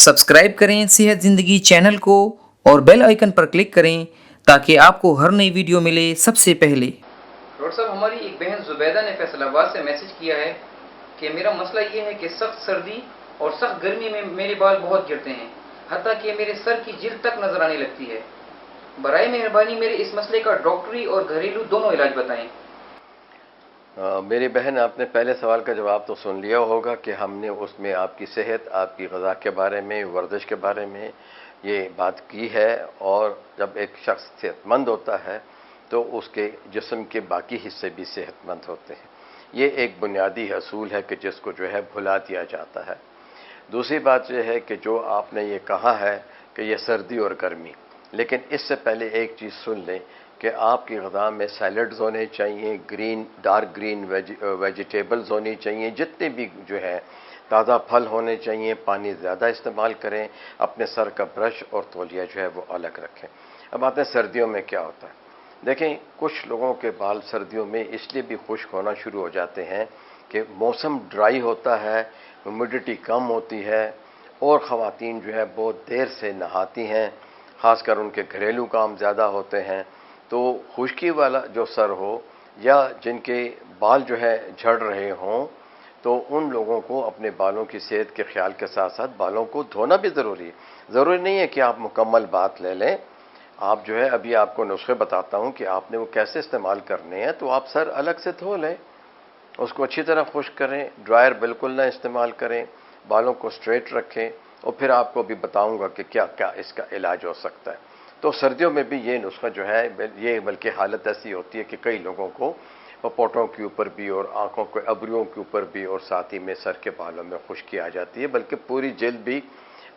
Subscribe करें सेहत ज़िंदगी चैनल को और बेल आइकन पर क्लिक करें ताकि आपको हर नई वीडियो मिले सबसे पहले। डॉक्टर साहब, हमारी एक बहन जुबैदा ने फैसलाबाद से मैसेज किया है कि मेरा मसला ये है कि सख्त सर्दी और सख्त गर्मी में मेरे बाल बहुत गिरते हैं, हत्ता कि मेरे सर की जिल्द तक नजर आने लगती है। बराए मेहरबानी मेरे इस मसले का डॉक्टरी और घरेलू दोनों इलाज बताएं। मेरी बहन, आपने पहले सवाल का जवाब तो सुन लिया होगा कि हमने उसमें आपकी सेहत, आपकी ग़िज़ा के बारे में, वर्जिश के बारे में ये बात की है। और जब एक शख्स सेहतमंद होता है तो उसके जिस्म के बाकी हिस्से भी सेहतमंद होते हैं। ये एक बुनियादी असूल है कि जिसको जो है भुला दिया जाता है। दूसरी बात यह है कि जो आपने ये कहा है कि ये सर्दी और गर्मी, लेकिन इससे पहले एक चीज़ सुन लें कि आपकी ग़िज़ा में सैलड्स होने चाहिए, डार्क ग्रीन वेजिटेबल्स होनी चाहिए, जितने भी जो है ताज़ा फल होने चाहिए। पानी ज़्यादा इस्तेमाल करें, अपने सर का ब्रश और तौलिया जो है वो अलग रखें। अब आते हैं सर्दियों में क्या होता है। देखें, कुछ लोगों के बाल सर्दियों में इसलिए भी खुश्क होना शुरू हो जाते हैं कि मौसम ड्राई होता है, ह्यूमिडिटी कम होती है और ख़वातीन जो है बहुत देर से नहाती हैं, ख़ासकर उनके घरेलू काम ज़्यादा होते हैं। तो खुश्की वाला जो सर हो या जिनके बाल जो है झड़ रहे हों, तो उन लोगों को अपने बालों की सेहत के ख्याल के साथ साथ बालों को धोना भी ज़रूरी है। ज़रूरी नहीं है कि आप मुकम्मल बात ले लें। आप जो है अभी आपको नुस्खे बताता हूं कि आपने वो कैसे इस्तेमाल करने हैं। तो आप सर अलग से धो लें, उसको अच्छी तरह खुश्क करें, ड्रायर बिल्कुल ना इस्तेमाल करें, बालों को स्ट्रेट रखें और फिर आपको भी बताऊंगा कि क्या क्या इसका इलाज हो सकता है। तो सर्दियों में भी ये नुस्खा जो है, ये बल्कि हालत ऐसी होती है कि कई लोगों को पपोटों के ऊपर भी और आंखों के अबरियों के ऊपर भी और साथ ही में सर के बालों में खुश्की आ जाती है, बल्कि पूरी जिल्द भी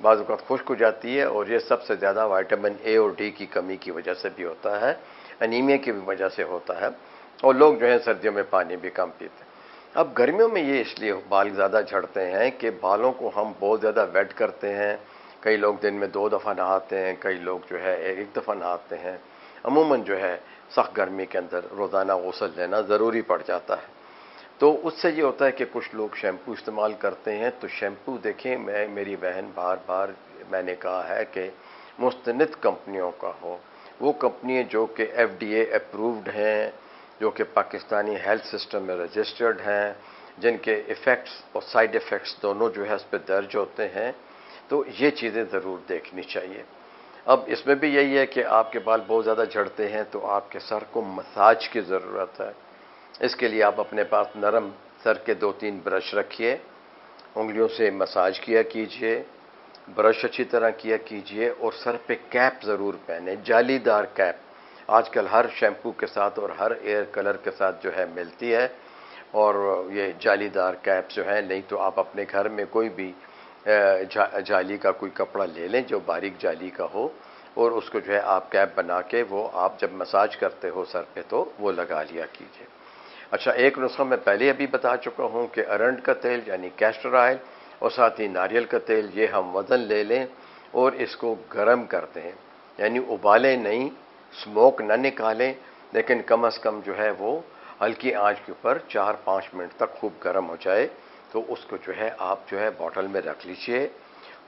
बाज़ औक़ात खुश्क हो जाती है। और ये सबसे ज़्यादा विटामिन ए और डी की कमी की वजह से भी होता है, एनीमिया की भी वजह से होता है, और लोग जो है सर्दियों में पानी भी कम पीते हैं। अब गर्मियों में ये इसलिए बाल ज़्यादा झड़ते हैं कि बालों को हम बहुत ज़्यादा वेट करते हैं। कई लोग दिन में 2 दफ़ा नहाते हैं, कई लोग जो है 1 दफ़ा नहाते हैं। अमूमन जो है सख्त गर्मी के अंदर रोज़ाना गुस्ल लेना ज़रूरी पड़ जाता है। तो उससे ये होता है कि कुछ लोग शैम्पू इस्तेमाल करते हैं। तो शैम्पू देखें, मेरी बहन, बार बार मैंने कहा है कि मुस्तनिद कंपनियों का हो, वो कंपनी जो कि FDA अप्रूव्ड हैं, जो कि पाकिस्तानी हेल्थ सिस्टम में रजिस्टर्ड हैं, जिनके इफ़ेक्ट्स और साइड इफ़ेक्ट्स दोनों जो है उस पर दर्ज होते हैं। तो ये चीज़ें ज़रूर देखनी चाहिए। अब इसमें भी यही है कि आपके बाल बहुत ज़्यादा झड़ते हैं तो आपके सर को मसाज की ज़रूरत है। इसके लिए आप अपने पास नरम सर के 2-3 ब्रश रखिए, उंगलियों से मसाज किया कीजिए, ब्रश अच्छी तरह किया कीजिए और सर पे कैप ज़रूर पहने, जालीदार कैप। आजकल हर शैम्पू के साथ और हर एयर कलर के साथ जो है मिलती है। और ये जालीदार कैप जो है, नहीं तो आप अपने घर में कोई भी जाली का कोई कपड़ा ले लें जो बारीक जाली का हो, और उसको जो है आप कैप बना के वो आप जब मसाज करते हो सर पे तो वो लगा लिया कीजिए। अच्छा, एक नुस्खा मैं पहले अभी बता चुका हूँ कि अरंड का तेल यानी कैस्टर ऑयल और साथ ही नारियल का तेल, ये हम वज़न ले लें और इसको गर्म करते हैं, यानी उबालें नहीं, स्मोक न निकालें, लेकिन कम से कम जो है वो हल्की आंच के ऊपर 4-5 मिनट तक खूब गर्म हो जाए। तो उसको जो है आप जो है बॉटल में रख लीजिए।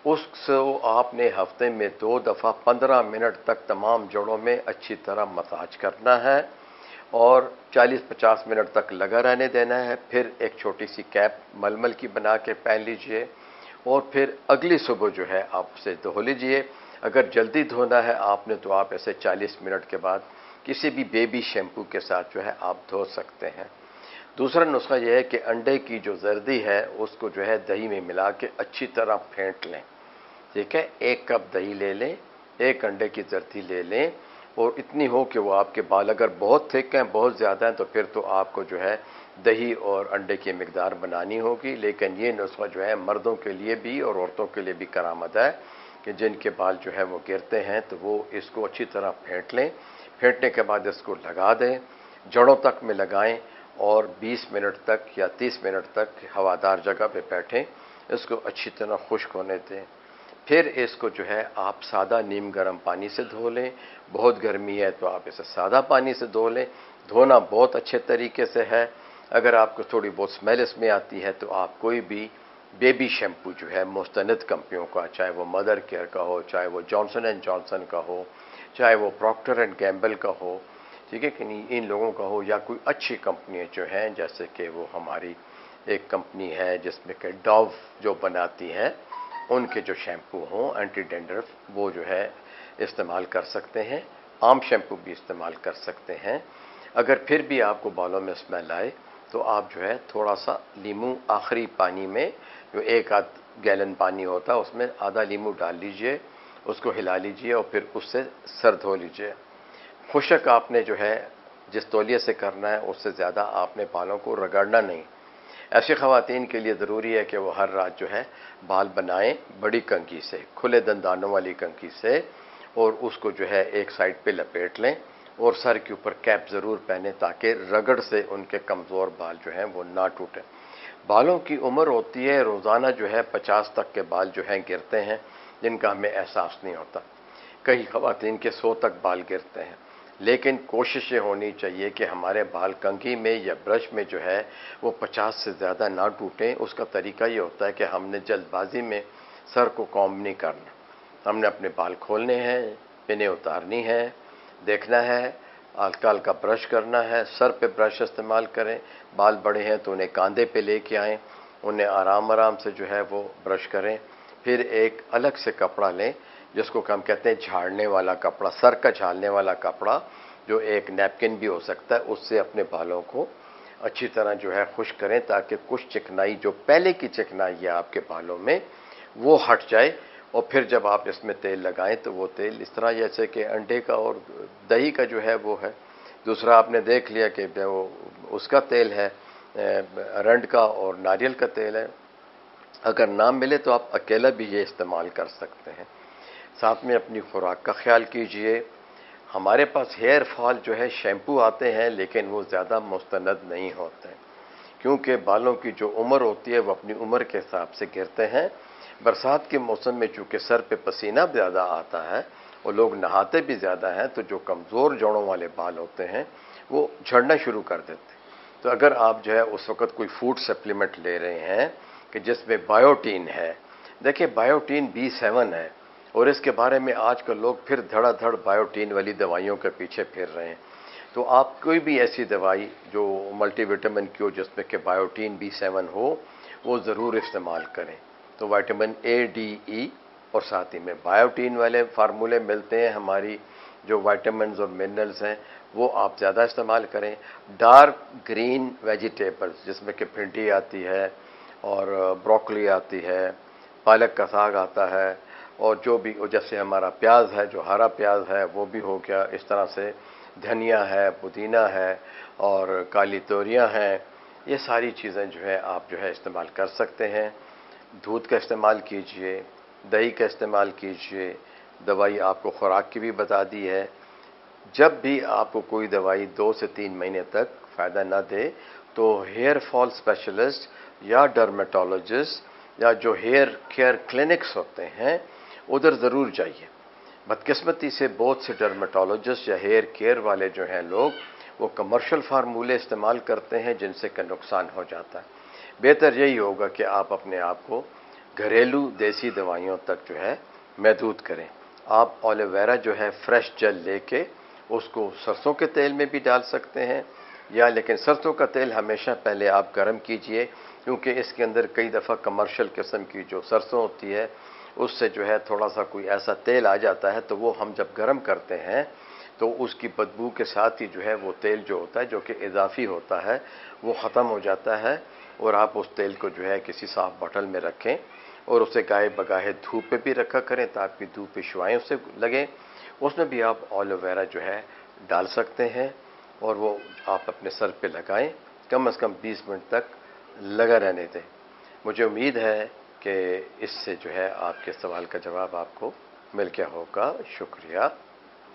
उसको आपने हफ्ते में 2 दफ़ा 15 मिनट तक तमाम जड़ों में अच्छी तरह मसाज करना है और 40-50 मिनट तक लगा रहने देना है। फिर एक छोटी सी कैप मलमल की बना के पहन लीजिए और फिर अगली सुबह जो है आप उसे धो लीजिए। अगर जल्दी धोना है आपने तो आप ऐसे 40 मिनट के बाद किसी भी बेबी शैम्पू के साथ जो है आप धो सकते हैं। दूसरा नुस्खा यह है कि अंडे की जो जर्दी है उसको जो है दही में मिला के अच्छी तरह फेंट लें। ठीक है, 1 कप दही ले लें, 1 अंडे की जर्दी ले लें और इतनी हो कि वो आपके बाल अगर बहुत थिक हैं, बहुत ज़्यादा हैं, तो फिर तो आपको जो है दही और अंडे की मिकदार बनानी होगी। लेकिन ये नुस्खा जो है मर्दों के लिए भी और औरतों के लिए भी करामद है कि जिनके बाल जो है वो गिरते हैं, तो वो इसको अच्छी तरह फेंट लें। फेंटने के बाद इसको लगा दें, जड़ों तक में लगाएं और 20 मिनट तक या 30 मिनट तक हवादार जगह पे बैठें, इसको अच्छी तरह खुश्क होने दें। फिर इसको जो है आप सादा नीम गर्म पानी से धो लें। बहुत गर्मी है तो आप इसे सादा पानी से धो लें। धोना बहुत अच्छे तरीके से है। अगर आपको थोड़ी बहुत स्मेल इसमें आती है तो आप कोई भी بیبی شیمپو جو ہے مستند کمپنیوں کا، چاہے وہ مدر کیئر کا ہو، چاہے وہ جانسن اینڈ جانسن کا ہو، چاہے وہ پراکٹر اینڈ گیمبل کا ہو، ٹھیک ہے کہ نہیں، ان لوگوں کا ہو، یا کوئی اچھی کمپنیاں جو ہیں جیسے کہ وہ ہماری ایک کمپنی ہے جس میں کہ ڈو جو بناتی ہیں، ان کے جو شیمپو ہوں اینٹی ڈینڈرف، وہ جو ہے استعمال کر سکتے ہیں. عام شیمپو بھی استعمال کر سکتے ہیں. اگر پھر بھی آپ کو بالوں میں اسمیل آئے تو آپ جو ہے تھوڑا سا لیمو آخری پانی میں، جو ایک آدھ گیلن پانی ہوتا ہے اس میں آدھا لیمو ڈال لیجئے، اس کو ہلا لیجئے اور پھر اس سے سر دھو لیجئے. خشک آپ نے جو ہے جس تولیے سے کرنا ہے اس سے زیادہ آپ نے بالوں کو رگڑنا نہیں. ایسی خواتین کے لیے ضروری ہے کہ وہ ہر رات جو ہے بال بنائیں بڑی کنگھی سے، کھلے دندانوں والی کنگھی سے، اور اس کو جو ہے ایک سائڈ پہ لپیٹ لیں اور سر کے اوپر کیپ ضرور پہنیں تاکہ رگڑ سے ان کے کمزور بال جو ہیں وہ نہ ٹوٹیں. بالوں کی عمر ہوتی ہے روزانہ جو ہے 50 تک کے بال جو ہیں گرتے ہیں جن کا ہمیں احساس نہیں ہوتا. کئی خواتین کے 100 تک بال گرتے ہیں، لیکن کوشش یہ ہونی چاہیے کہ ہمارے بال کنگھی میں یا برش میں جو ہے وہ 50 سے زیادہ نہ ٹوٹیں. اس کا طریقہ یہ ہوتا ہے کہ ہم نے جلد بازی میں سر کو کوم نہیں کرنا. ہم نے اپنے بال کھولنے ہیں، پنیں اتارنی ہیں، دیکھنا ہے، ہلکا ہلکا برش کرنا ہے، سر پہ برش استعمال کریں. بال بڑے ہیں تو انہیں کاندھے پہ لے کے آئیں، انہیں آرام آرام سے جو ہے وہ برش کریں. پھر ایک الگ سے کپڑا لیں جس کو ہم کہتے ہیں جھاڑنے والا کپڑا، سر کا جھاڑنے والا کپڑا، جو ایک نیپکن بھی ہو سکتا ہے، اس سے اپنے بالوں کو اچھی طرح جو ہے خشک کریں تاکہ کچھ چکنائی جو پہلے کی چکنائی ہے آپ کے بالوں میں وہ ہٹ جائے. اور پھر جب آپ اس میں تیل لگائیں تو وہ تیل اس طرح جیسے کہ انڈے کا اور دہی کا جو ہے وہ ہے. دوسرا آپ نے دیکھ لیا کہ وہ اس کا تیل ہے رنڈ کا اور ناریل کا تیل ہے. اگر نہ ملے تو آپ اکیلا بھی یہ استعمال کر سکتے ہیں. ساتھ میں اپنی خوراک کا خیال کیجئے. ہمارے پاس ہیئر فال جو ہے شیمپو آتے ہیں لیکن وہ زیادہ مستند نہیں ہوتے کیونکہ بالوں کی جو عمر ہوتی ہے وہ اپنی عمر کے حساب سے گرتے ہیں. برسات کے موسم میں چونکہ سر پہ پسینہ زیادہ آتا ہے اور لوگ نہاتے بھی زیادہ ہیں تو جو کمزور جوڑوں والے بال ہوتے ہیں وہ جھڑنا شروع کر دیتے ہیں. تو اگر آپ جو ہے اس وقت کوئی فوڈ سپلیمنٹ لے رہے ہیں کہ جس میں بایوٹین ہے، دیکھیں بایوٹین B7 ہے اور اس کے بارے میں آج کل لوگ پھر دھڑا دھڑ بایوٹین والی دوائیوں کے پیچھے پھر رہے ہیں. تو آپ کوئی بھی ایسی دوائی جو ملٹی وٹامن کی ہو جس میں کہ بایوٹین B7 ہو وہ ضرور استعمال کریں. تو وٹامن A, D, E اور ساتھ ہی میں بایوٹین والے فارمولے ملتے ہیں، ہماری جو وائٹامنز اور منرلز ہیں وہ آپ زیادہ استعمال کریں. ڈارک گرین ویجیٹیبلز جس میں کہ بھنڈی آتی ہے اور بروکلی آتی ہے، پالک کا ساگ آتا ہے، اور جو بھی جیسے ہمارا پیاز ہے جو ہرا پیاز ہے وہ بھی ہو گیا، اس طرح سے دھنیا ہے، پودینہ ہے اور کالی توریاں ہیں. یہ ساری چیزیں جو ہے آپ جو ہے استعمال کر سکتے ہیں. دودھ کا استعمال کیجئے، دہی کا استعمال کیجئے. دوائی آپ کو خوراک کی بھی بتا دی ہے. جب بھی آپ کو کوئی دوائی 2 سے 3 مہینے تک فائدہ نہ دے تو ہیئر فال اسپیشلسٹ یا ڈرمیٹولوجسٹ یا جو ہیئر کیئر کلینکس ہوتے ہیں ادھر ضرور جائیے. بدقسمتی سے بہت سے ڈرمیٹولوجسٹ یا ہیئر کیئر والے جو ہیں لوگ وہ کمرشل فارمولے استعمال کرتے ہیں جن سے کہ نقصان ہو جاتا ہے. بہتر یہی ہوگا کہ آپ اپنے آپ کو گھریلو دیسی دوائیوں تک جو ہے محدود کریں. آپ ایلو ویرا جو ہے فریش جل لے کے اس کو سرسوں کے تیل میں بھی ڈال سکتے ہیں، یا لیکن سرسوں کا تیل ہمیشہ پہلے آپ گرم کیجئے کیونکہ اس کے اندر کئی دفعہ کمرشل قسم کی جو سرسوں ہوتی ہے اس سے جو ہے تھوڑا سا کوئی ایسا تیل آ جاتا ہے تو وہ ہم جب گرم کرتے ہیں تو اس کی بدبو کے ساتھ ہی جو ہے وہ تیل جو ہوتا ہے جو کہ اضافی ہوتا ہے وہ ختم ہو جاتا ہے. اور آپ اس تیل کو جو ہے کسی صاف بوتل میں رکھیں اور اسے گاہے بگاہے دھوپ پہ بھی رکھا کریں تاکہ دھوپ پہ شعاعیں اسے لگیں. اس میں بھی آپ ایلو ویرا جو ہے ڈال سکتے ہیں اور وہ آپ اپنے سر پہ لگائیں. کم از کم 20 منٹ تک لگا رہنے دیں. مجھے امید ہے کہ اس سے جو ہے آپ کے سوال کا جواب آپ کو مل گیا ہوگا. شکریہ.